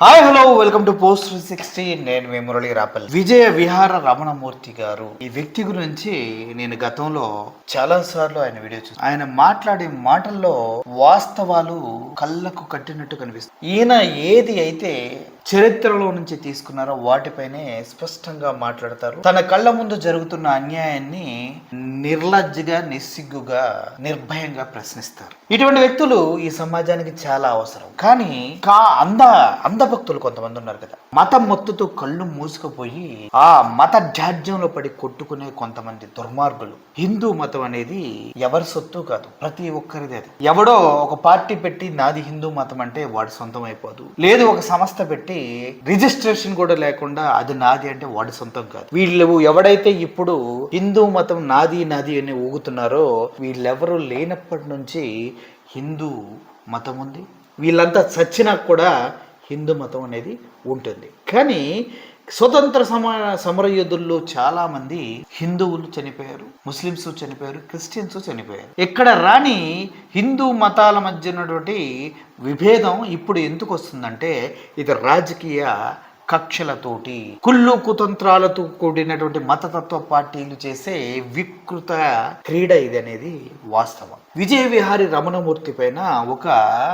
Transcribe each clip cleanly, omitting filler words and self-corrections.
Hi hello welcome to post 360. నేను మీ మురళి రాపల్లి. విజయ విహార రమణమూర్తి గారు, ఈ వ్యక్తి గురించి నేను గతంలో చాలా సార్లు ఆయన వీడియో చూసాను. ఆయన మాట్లాడే మాటల్లో వాస్తవాలు కళ్ళకు కట్టినట్టు కనిపిస్తుంది. ఈయన ఏది అయితే చరిత్రలో నుంచి తీసుకున్నారో వాటిపైనే స్పష్టంగా మాట్లాడతారు. తన కళ్ళ ముందు జరుగుతున్న అన్యాయాన్ని నిర్లజ్జగా, నిస్సిగ్గుగా, నిర్భయంగా ప్రశ్నిస్తారు. ఇటువంటి వ్యక్తులు ఈ సమాజానికి చాలా అవసరం. కానీ అంధభక్తులు కొంతమంది ఉన్నారు కదా, మతం మొత్తుతో కళ్ళు మూసుకుపోయి ఆ మత జాడ్యంలో పడి కొట్టుకునే కొంతమంది దుర్మార్గులు. హిందూ మతం అనేది ఎవరి సొత్తు కాదు, ప్రతి ఒక్కరిది. అది ఎవడో ఒక పార్టీ పెట్టి నాది హిందూ మతం అంటే వాడి సొంతం అయిపోదు. లేదు ఒక సంస్థ పెట్టి రిజిస్ట్రేషన్ కూడా లేకుండా అది నాది అంటే వాడి సొంతం కాదు. వీళ్ళు ఎవడైతే ఇప్పుడు హిందూ మతం నాది నాది అని ఊగుతున్నారో వీళ్ళెవరూ లేనప్పటి నుంచి హిందూ మతం ఉంది. వీళ్ళంతా చచ్చినా కూడా హిందూ మతం అనేది ఉంటుంది. కానీ స్వతంత్ర సమరయోధుల్లో చాలా మంది హిందువులు చనిపోయారు, ముస్లిమ్స్ చనిపోయారు, క్రిస్టియన్స్ చనిపోయారు. ఎక్కడ రాని హిందూ మతాల మధ్య ఉన్నటువంటి విభేదం ఇప్పుడు ఎందుకు వస్తుందంటే ఇది రాజకీయ కక్షలతోటి, కుళ్ళు కుతంత్రాలతో కూడినటువంటి మతతత్వ పార్టీలు చేసే వికృత క్రీడ ఇది అనేది వాస్తవం. విజయ విహారి రమణమూర్తి పైన ఒక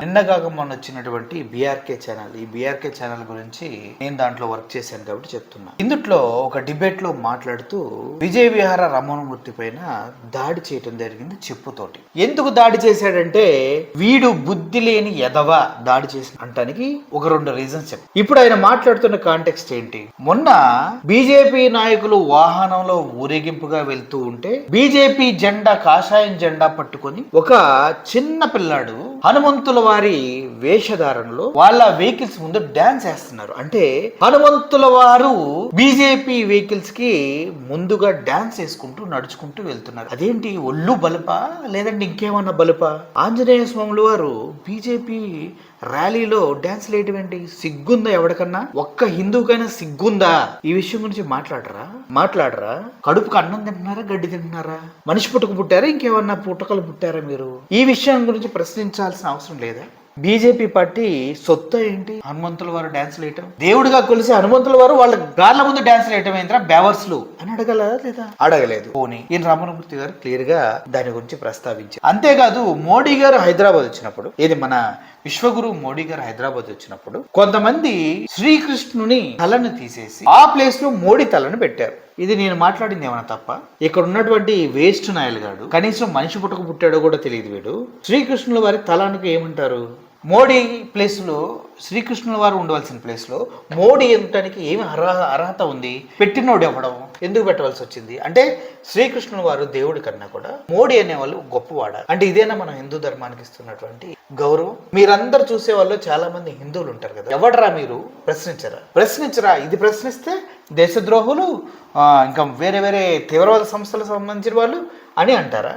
నిన్నగాక మొన్న వచ్చినటువంటి బీఆర్కే ఛానల్, ఈ బీఆర్కే ఛానల్ గురించి నేను దాంట్లో వర్క్ చేశాను కాబట్టి చెప్తున్నా. ఇందులో ఒక డిబేట్ లో మాట్లాడుతూ విజయ విహార రమణమూర్తి పైన దాడి చేయటం జరిగింది చెప్పుతోటి. ఎందుకు దాడి చేశాడంటే వీడు బుద్ధి లేని ఎదవ దాడి చేసిన అంటానికి ఒక 2 రీజన్స్ చెప్పు. ఇప్పుడు ఆయన మాట్లాడుతున్న కాంటెక్స్ట్ ఏంటి? మొన్న బీజేపీ నాయకులు వాహనంలో ఊరేగింపుగా వెళ్తూ ఉంటే బీజేపీ జెండా, కాషాయం జెండా పట్టుకొని ఒక చిన్న పిల్లాడు హనుమంతుల వారి వేషధారణలో వాళ్ళ వెహికల్స్ ముందు డాన్స్ వేస్తున్నారు. అంటే హనుమంతుల వారు బీజేపీ వెహికల్స్ కి ముందుగా డాన్స్ వేసుకుంటూ నడుచుకుంటూ వెళ్తున్నారు. అదేంటి, ఒళ్ళు బలుపా లేదంటే ఇంకేమన్నా బలుపా? ఆంజనేయ స్వాముల వారు బీజేపీ ర్యాలీలో డాన్స్ వేయటం ఏంటి? సిగ్గుందా ఎవరికన్నా? ఒక్క హిందువుకైనా సిగ్గుందా? ఈ విషయం గురించి మాట్లాడరా? కడుపుకు అన్నం తింటున్నారా, గడ్డి తింటున్నారా? మనిషి పుట్టుకు పుట్టారా, ఇంకేమన్నా పుట్టకలు పుట్టారా మీరు? ఈ విషయం గురించి ప్రశ్నించాల్సిన అవసరం లేదా? బీజేపీ పార్టీ సొత్త ఏంటి హనుమంతుల వారు డాన్స్ వేయటం? దేవుడిగా కొలిసి హనుమంతుల వారు వాళ్ళ గార్ల ముందు డాన్స్ వేయటం ఏంట్రా బేవర్స్లు అని అడగలదా లేదా? అడగలేదు. పోనీ ఈయన రమణమూర్తి గారు క్లియర్ గా దాని గురించి ప్రస్తావించారు. అంతేకాదు మోడీ గారు హైదరాబాద్ వచ్చినప్పుడు, ఇది మన విశ్వగురు మోడీ గారు హైదరాబాద్ వచ్చినప్పుడు కొంతమంది శ్రీకృష్ణుని తలను తీసేసి ఆ ప్లేస్ లో మోడీ తలను పెట్టారు. ఇది నేను మాట్లాడింది ఏమన్నా తప్ప? ఇక్కడ ఉన్నటువంటి వేస్ట్ నాయలు గాడు కనీసం మనిషి పుట్టకు పుట్టాడో కూడా తెలియదు. వీడు శ్రీకృష్ణుల వారి తలానికి ఏమంటారు? మోడీ ప్లేస్లో, శ్రీకృష్ణుల వారు ఉండవలసిన ప్లేస్లో మోడీ ఉండటానికి ఏమి అర్హత ఉంది? పెట్టినోడు ఇవ్వడం ఎందుకు పెట్టవలసి వచ్చింది? అంటే శ్రీకృష్ణుల వారు దేవుడి కన్నా కూడా మోడీ అనేవాళ్ళు గొప్పవాడ అంటే ఇదేనా మనం హిందూ ధర్మానికి ఇస్తున్నటువంటి గౌరవం? మీరందరూ చూసే వాళ్ళు చాలా మంది హిందువులు ఉంటారు కదా, ఎవడరా మీరు? ప్రశ్నించరా? ఇది ప్రశ్నిస్తే దేశద్రోహులు, ఇంకా వేరే వేరే తీవ్రవాద సంస్థలకు సంబంధించిన వాళ్ళు అని అంటారా?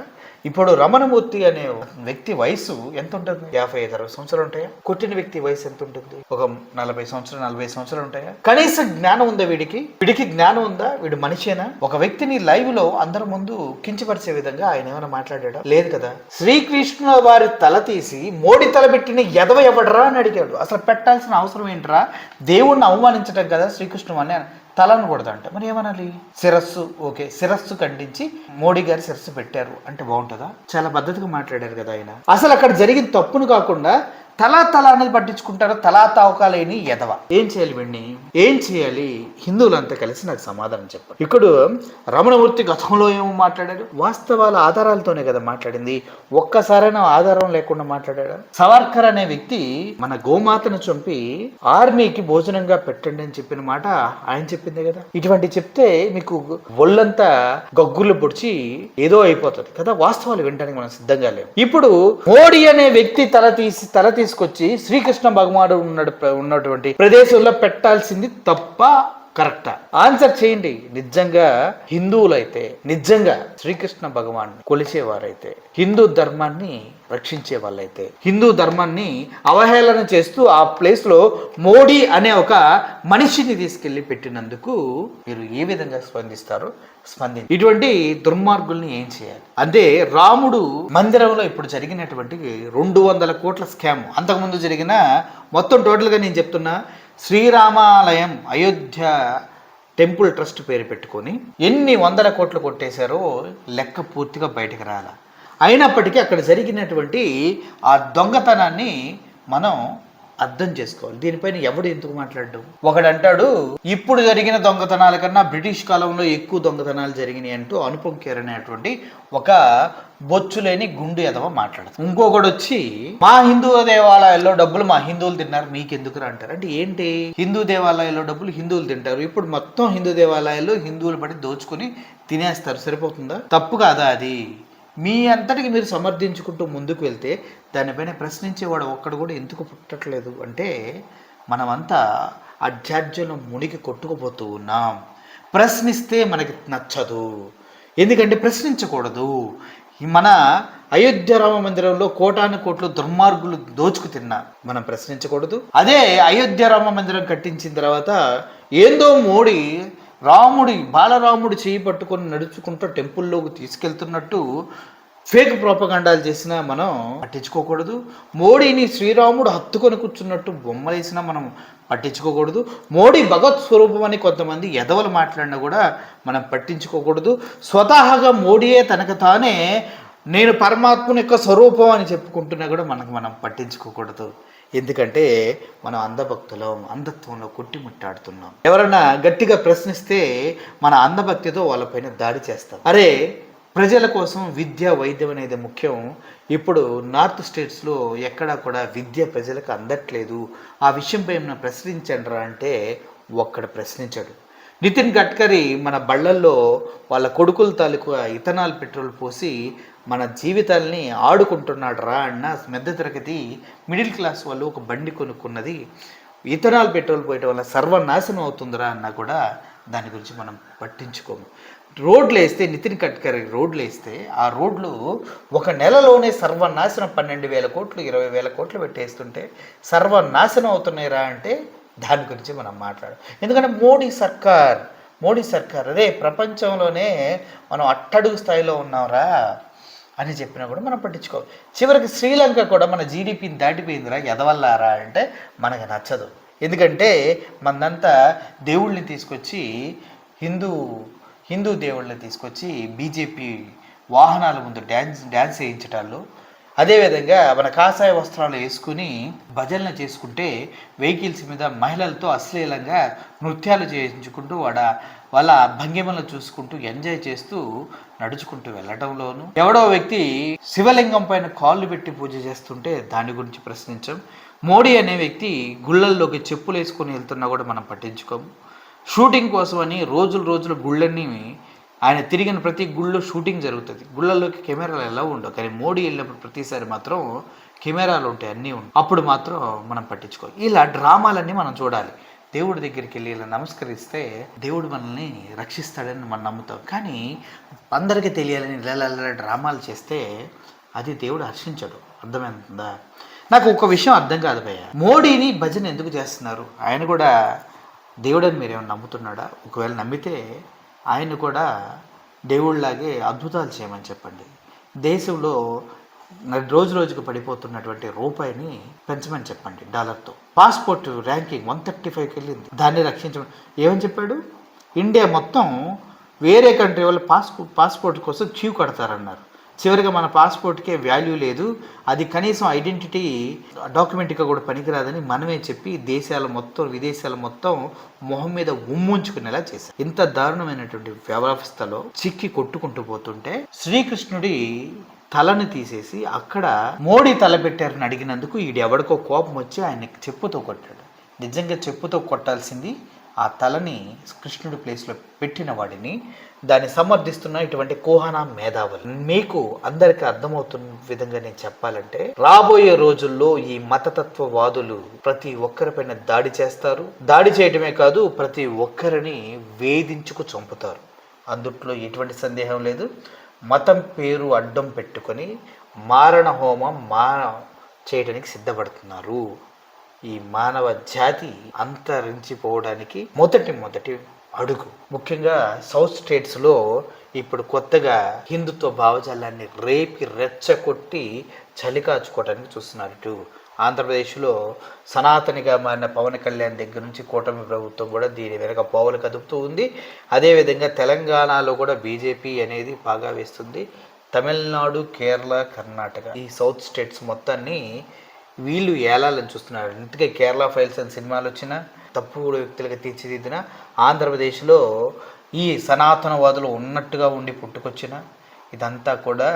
ఇప్పుడు రమణమూర్తి అనే వ్యక్తి వయసు ఎంత ఉంటుంది? 55-60 సంవత్సరాలు ఉంటాయా? కొట్టిన వ్యక్తి వయసు ఎంత ఉంటుంది? ఒక 40 సంవత్సరాలు 40 సంవత్సరాలు ఉంటాయా? కనీస జ్ఞానం ఉందా వీడికి జ్ఞానం ఉందా? వీడు మనిషేనా? ఒక వ్యక్తిని లైవ్ లో అందరి ముందు కించపరిచే విధంగా ఆయన ఏమైనా మాట్లాడా? లేదు కదా. శ్రీకృష్ణ వారి తల తీసి మోడీ తల పెట్టిన ఎదవ ఎవడరా అని అడిగాడు. అసలు పెట్టాల్సిన అవసరం ఏంట్రా? దేవుణ్ణి అవమానించడం కదా శ్రీకృష్ణుని అని తలను కొడదంట. మరి ఏమనాలి? శిరస్సు, ఓకే, శిరస్సు ఖండించి మోడీ గారి శిరస్సు పెట్టారు అంటే బాగుంటుందా? చాలా పద్ధతిగా మాట్లాడారు కదా ఆయన. అసలు అక్కడ జరిగిన తప్పును కాకుండా తలా అనేది పట్టించుకుంటారు. తలా తావకాలేని ఎదవ. ఏం చేయాలి వీడిని? ఏం చేయాలి? హిందువులంతా కలిసి నాకు సమాధానం చెప్పారు. ఇప్పుడు రమణమూర్తి గతంలో ఏమో మాట్లాడారు? వాస్తవాల ఆధారాలతోనే కదా మాట్లాడింది. ఒక్కసారైనా ఆధారం లేకుండా మాట్లాడాడా? సవర్కర్ అనే వ్యక్తి మన గోమాతను చంపి ఆర్మీకి భోజనంగా పెట్టండి అని చెప్పిన మాట ఆయన చెప్పిందే కదా. ఇటువంటి చెప్తే మీకు ఒళ్ళంతా గగ్గులు పొడిచి ఏదో అయిపోతుంది కదా. వాస్తవాలు వినడానికి మనం సిద్ధంగా లేవు. ఇప్పుడు మోడీ అనే వ్యక్తి తల తీసుకొచ్చి శ్రీకృష్ణ భగవానుడు ఉన్నటువంటి ప్రదేశంలో పెట్టాల్సింది తప్ప కరెక్టా? ఆన్సర్ చేయండి. నిజంగా హిందువులైతే, నిజంగా శ్రీకృష్ణ భగవాన్ని కొలిచేవారైతే, హిందూ ధర్మాన్ని రక్షించే వాళ్ళైతే, హిందూ ధర్మాన్ని అవహేళన చేస్తూ ఆ ప్లేస్ లో మోడీ అనే ఒక మనిషిని తీసుకెళ్లి పెట్టినందుకు మీరు ఏ విధంగా స్పందిస్తారు? ఇటువంటి దుర్మార్గుల్ని ఏం చేయాలి? అంటే రాముడు మందిరంలో ఇప్పుడు జరిగినటువంటి 200 కోట్ల స్కామ్, అంతకుముందు జరిగిన మొత్తం టోటల్గా నేను చెప్తున్నా శ్రీరామాలయం అయోధ్య టెంపుల్ ట్రస్ట్ పేరు పెట్టుకొని ఎన్ని వందల కోట్లు కొట్టేశారో లెక్క పూర్తిగా బయటకు రాల. అయినప్పటికీ అక్కడ జరిగినటువంటి ఆ దొంగతనాన్ని మనం అర్థం చేసుకోవాలి. దీనిపైన ఎవడు ఎందుకు మాట్లాడడం? ఒకడు అంటాడు ఇప్పుడు జరిగిన దొంగతనాల కన్నా బ్రిటిష్ కాలంలో ఎక్కువ దొంగతనాలు జరిగినాయి అంటూ అనుపమ్ ఖేర్ అనేటువంటి ఒక బొచ్చులేని గుండు ఎదవ మాట్లాడతారు. ఇంకొకడు వచ్చి మా హిందూ దేవాలయాల్లో డబ్బులు మా హిందువులు తిన్నారు మీకెందుకురా అంటారు. అంటే ఏంటి? హిందూ దేవాలయాల్లో డబ్బులు హిందువులు తింటారు, ఇప్పుడు మొత్తం హిందూ దేవాలయాల్లో హిందువులు పడి దోచుకొని తినేస్తారు, సరిపోతుందా? తప్పు కాదా అది? మీ అంతటికి మీరు సమర్థించుకుంటూ ముందుకు వెళ్తే దానిపైన ప్రశ్నించేవాడు ఒక్కడు కూడా ఎందుకు పుట్టట్లేదు అంటే మనమంతా అధ్యార్జంలో మునిగి కొట్టుకుపోతూ ఉన్నాం. ప్రశ్నిస్తే మనకి నచ్చదు, ఎందుకంటే ప్రశ్నించకూడదు. మన అయోధ్య రామ మందిరంలో కోటాను కోట్లు దుర్మార్గులు దోచుకు తిన్నా మనం ప్రశ్నించకూడదు. అదే అయోధ్య రామ మందిరం కట్టించిన తర్వాత ఏందో మోడీ బాలరాముడు చేయి పట్టుకొని నడుచుకుంటూ టెంపుల్లోకి తీసుకెళ్తున్నట్టు ఫేక్ ప్రోపగండాలు చేసినా మనం పట్టించుకోకూడదు. మోడీని శ్రీరాముడు హత్తుకొని కూర్చున్నట్టు బొమ్మలేసినా మనం పట్టించుకోకూడదు. మోడీ భగవత్ స్వరూపం అని కొంతమంది ఎదవలు మాట్లాడినా కూడా మనం పట్టించుకోకూడదు. స్వతహాగా మోడీయే తనకు తానే నేను పరమాత్ముని యొక్క స్వరూపం అని చెప్పుకుంటున్నా కూడా మనం పట్టించుకోకూడదు. ఎందుకంటే మనం అంధత్వంలో కొట్టిముట్టాడుతున్నాం. ఎవరైనా గట్టిగా ప్రశ్నిస్తే మన అంధభక్తితో వాళ్ళపైన దాడి చేస్తాం. అరే ప్రజల కోసం విద్య వైద్యం అనేది ముఖ్యం. ఇప్పుడు నార్త్ స్టేట్స్లో ఎక్కడా కూడా విద్య ప్రజలకు అందట్లేదు, ఆ విషయంపై మనం ప్రశ్నించండి రా అంటే ఒక్కడు ప్రశ్నించాడు. నితిన్ గడ్కరీ మన బళ్ళల్లో వాళ్ళ కొడుకుల తాలూకు ఇథనాల్ పెట్రోల్ పోసి మన జీవితాల్ని ఆడుకుంటున్నాడు రా అన్న మధ్య తరగతి మిడిల్ క్లాస్ వాళ్ళు ఒక బండి కొనుక్కున్నది ఇథనాల్ పెట్రోల్ పోయటం వల్ల సర్వనాశనం అవుతుందిరా అన్నా కూడా దాని గురించి మనం పట్టించుకోము. రోడ్లు వేస్తే నితిన్ గడ్కరీ రోడ్లు వేస్తే ఆ రోడ్లు ఒక నెలలోనే సర్వనాశనం 12,000 కోట్లు 20,000 కోట్లు పెట్టేస్తుంటే సర్వనాశనం అవుతున్నాయిరా అంటే దాని గురించి మనం మాట్లాడాలి. ఎందుకంటే మోడీ సర్కార్ అదే ప్రపంచంలోనే మనం అట్టడుగు స్థాయిలో ఉన్నాంరా అని చెప్పినా కూడా మనం పట్టించుకోవాలి. చివరికి శ్రీలంక కూడా మన జీడిపిని దాటిపోయిందిరా ఎదవల్లారా అంటే మనకు నచ్చదు. ఎందుకంటే మనంతా దేవుళ్ళని తీసుకొచ్చి హిందూ దేవుళ్ళని తీసుకొచ్చి బీజేపీ వాహనాల ముందు డ్యాన్స్ వేయించటాలు, అదేవిధంగా మన కాషాయ వస్త్రాలు వేసుకుని భజనలు చేసుకుంటే వెహికల్స్ మీద మహిళలతో అశ్లీలంగా నృత్యాలు చేయించుకుంటూ వాళ్ళ భంగిమలను చూసుకుంటూ ఎంజాయ్ చేస్తూ నడుచుకుంటూ వెళ్ళటంలోను, ఎవడో వ్యక్తి శివలింగం పైన కాళ్ళు పెట్టి పూజ చేస్తుంటే దాని గురించి ప్రశ్నించాం. మోడీ అనే వ్యక్తి గుళ్ళల్లోకి చెప్పులు వేసుకొని వెళ్తున్నా కూడా మనం పట్టించుకోము. షూటింగ్ కోసం అని రోజులు గుళ్ళన్నీ ఆయన తిరిగిన ప్రతి గుళ్ళో షూటింగ్ జరుగుతుంది. గుళ్ళల్లోకి కెమెరాలు ఎలా ఉండవు, కానీ మోడీ వెళ్ళినప్పుడు ప్రతిసారి మాత్రం కెమెరాలు ఉంటాయి, అన్నీ ఉంటాయి. అప్పుడు మాత్రం మనం పట్టించుకోవాలి. ఇలా డ్రామాలన్నీ మనం చూడాలి. దేవుడి దగ్గరికి వెళ్ళి ఇలా నమస్కరిస్తే దేవుడు మనల్ని రక్షిస్తాడని మనం నమ్ముతాం. కానీ అందరికీ తెలియాలని ఇలా డ్రామాలు చేస్తే అది దేవుడు హర్షించడు. అర్థమవుతుందా? నాకు ఒక విషయం అర్థం కాదు భయ్య, మోడీని భజన ఎందుకు చేస్తున్నారు? ఆయన కూడా దేవుడని మీరేమైనా నమ్ముతున్నాడా? ఒకవేళ నమ్మితే ఆయన కూడా దేవుళ్ళలాగే అద్భుతాలు చేయమని చెప్పండి. దేశంలో రోజుకు పడిపోతున్నటువంటి రూపాయిని పెంచమని చెప్పండి డాలర్తో. పాస్పోర్ట్ ర్యాంకింగ్ 135కి వెళ్ళింది, దాన్ని రక్షించమని ఏమని చెప్పాడు? ఇండియా మొత్తం వేరే కంట్రీ వాళ్ళు పాస్పోర్ట్ కోసం క్యూ కడతారన్నారు. చివరిగా మన పాస్పోర్ట్కే వాల్యూ లేదు, అది కనీసం ఐడెంటిటీ డాక్యుమెంట్గా కూడా పనికిరాదని మనమే చెప్పి విదేశాల మొత్తం మొహం మీద ఉమ్ముంచుకునేలా చేశారు. ఇంత దారుణమైనటువంటి వ్యవస్థలో చిక్కి కొట్టుకుంటూ పోతుంటే శ్రీకృష్ణుడి తలని తీసేసి అక్కడ మోడీ తల పెట్టారని అడిగినందుకు ఎవడికో కోపం వచ్చి ఆయనకి చెప్పుతో కొట్టాడు. నిజంగా చెప్పుతో కొట్టాల్సింది ఆ తలని కృష్ణుడి ప్లేస్లో పెట్టిన వాడిని. దాన్ని సమర్థిస్తున్న ఇటువంటి కోహనా మేధావులు. మీకు అందరికీ అర్థమవుతున్న విధంగా నేను చెప్పాలంటే రాబోయే రోజుల్లో ఈ మతతత్వవాదులు ప్రతి ఒక్కరిపైన దాడి చేస్తారు. దాడి చేయటమే కాదు, ప్రతి ఒక్కరిని వేధించుకు చంపుతారు. అందుట్లో ఎటువంటి సందేహం లేదు. మతం పేరు అడ్డం పెట్టుకొని మారణ హోమం చేయడానికి సిద్ధపడుతున్నారు. ఈ మానవ జాతి అంతరించిపోవడానికి మొదటి అడుగు. ముఖ్యంగా సౌత్ స్టేట్స్లో ఇప్పుడు కొత్తగా హిందుత్వ భావజాలాన్ని రేపి రెచ్చగొట్టి చలి కాచుకోవడానికి చూస్తున్నారు. ఇటు ఆంధ్రప్రదేశ్లో సనాతనిగా మారిన పవన్ కళ్యాణ్ దగ్గర నుంచి కూటమి ప్రభుత్వం కూడా దీని వెనక పావులు కదుపుతూ ఉంది. అదేవిధంగా తెలంగాణలో కూడా బీజేపీ అనేది బాగా వేస్తుంది. తమిళనాడు, కేరళ, కర్ణాటక ఈ సౌత్ స్టేట్స్ మొత్తాన్ని వీళ్ళు ఏలాలని చూస్తున్నారు. ఇంతకే కేరళ ఫైల్స్ అని సినిమాలు వచ్చిన తప్పుడు వ్యక్తులుగా తీర్చిదిద్దిన, ఆంధ్రప్రదేశ్లో ఈ సనాతనవాదులు ఉన్నట్టుగా ఉండి పుట్టుకొచ్చిన ఇదంతా కూడా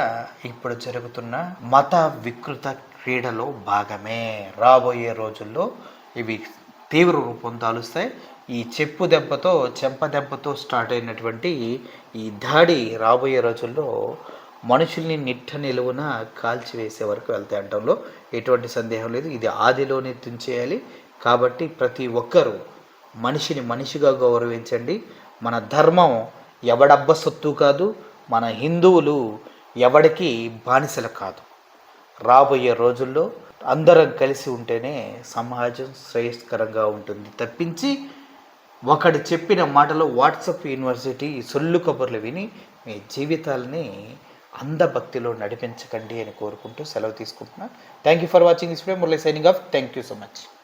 ఇప్పుడు జరుగుతున్న మత వికృత క్రీడలో భాగమే. రాబోయే రోజుల్లో ఇవి తీవ్ర రూపం దాలుస్తాయి. ఈ చెప్పు దెబ్బతో చెంప దెబ్బతో స్టార్ట్ అయినటువంటి ఈ దాడి రాబోయే రోజుల్లో మనుషుల్ని నిట్ట నిలువున కాల్చివేసే వరకు వెళ్తాయి అనడంలో ఎటువంటి సందేహం లేదు. ఇది ఆదిలోనే తుంచేయాలి. కాబట్టి ప్రతి ఒక్కరూ మనిషిని మనిషిగా గౌరవించండి. మన ధర్మం ఎవడబ్బ సొత్తు కాదు. మన హిందువులు ఎవడికి బానిసలు కాదు. రాబోయే రోజుల్లో అందరం కలిసి ఉంటేనే సమాజం శ్రేయస్కరంగా ఉంటుంది తప్పించి ఒకటి చెప్పిన మాటలో వాట్సాప్ యూనివర్సిటీ సొల్లు కబుర్లు విని మీ జీవితాలని అంధభక్తిలో నడిపించకండి అని కోరుకుంటూ సెలవు తీసుకుంటున్నా. Thank you for watching this video. Murali signing off. Thank you so much.